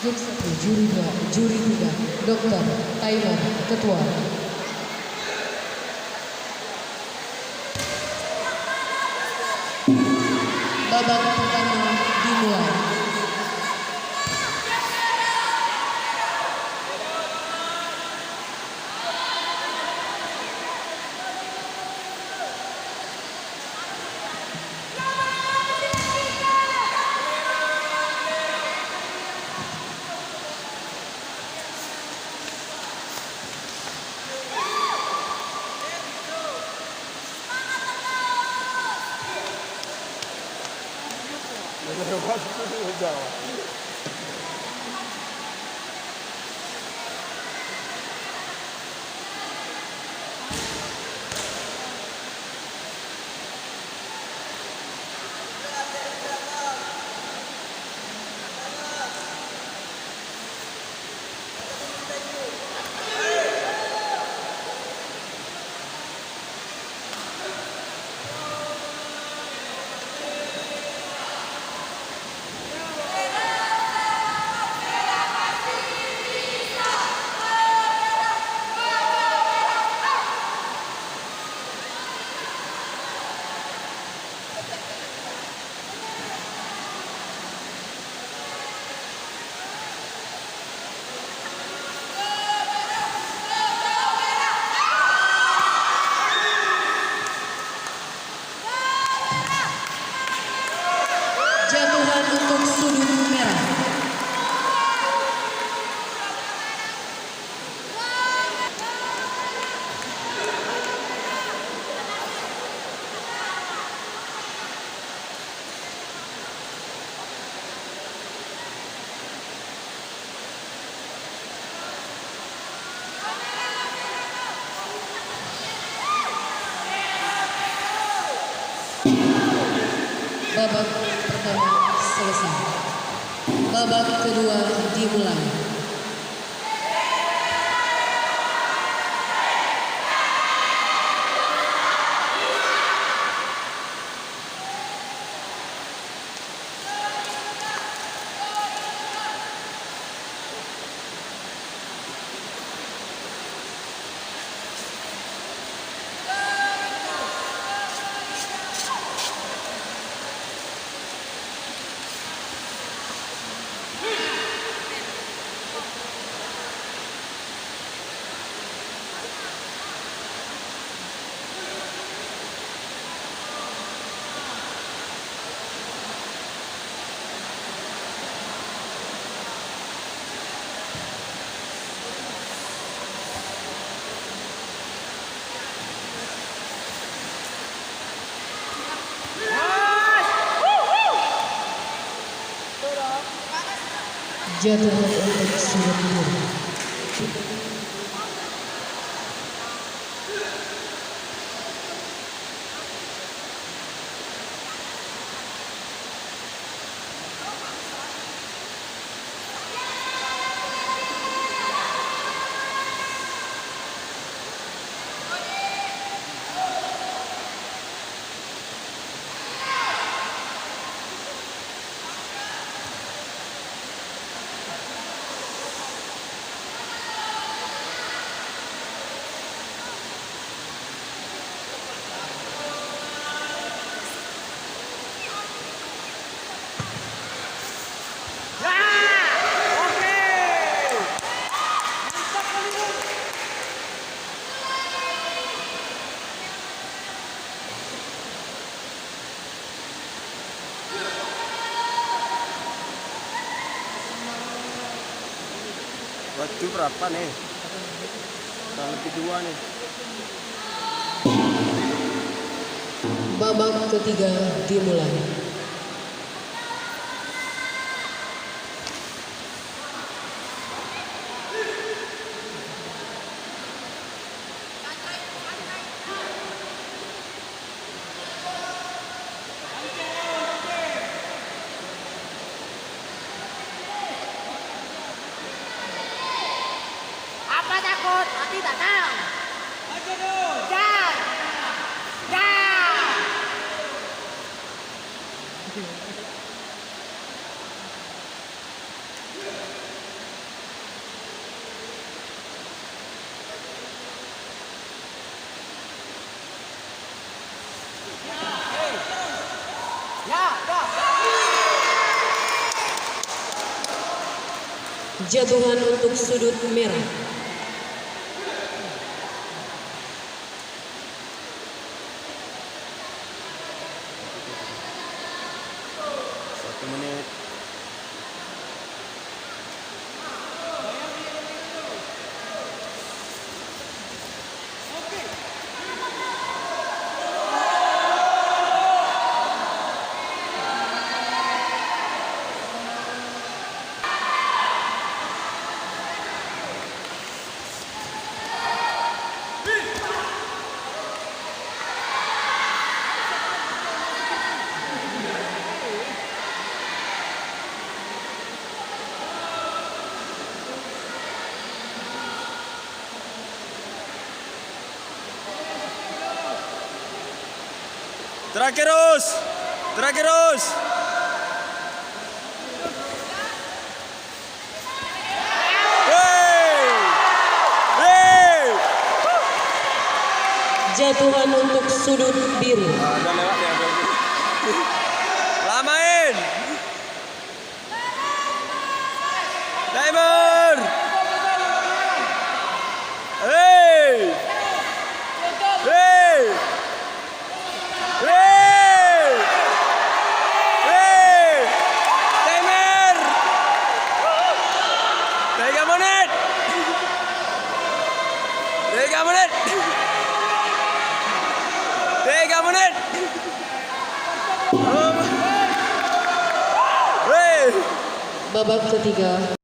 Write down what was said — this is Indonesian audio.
Juri 1, juri 2, juri 3, Dokter Timer, Ketua. Babak pertama dimulai. Jatuhan untuk sudut merah. Babak pertama selesai. Babak kedua dimulai. Jatuhan untuk sudut kiri. Baju berapa nih? Kalau kedua nih. Babak ketiga dimulai. Apa takut? Tapi datang. Dan. Dan. Jatuhan untuk sudut merah. Satu menit. Terakhir terus. Terakhir terus. Jatuhan untuk sudut biru. Udah lewat ya. Lamain. Timer. Hey. Hey. Hey. Hey. Timer. 3 menit. 3 menit. 3 menit. Babak ketiga.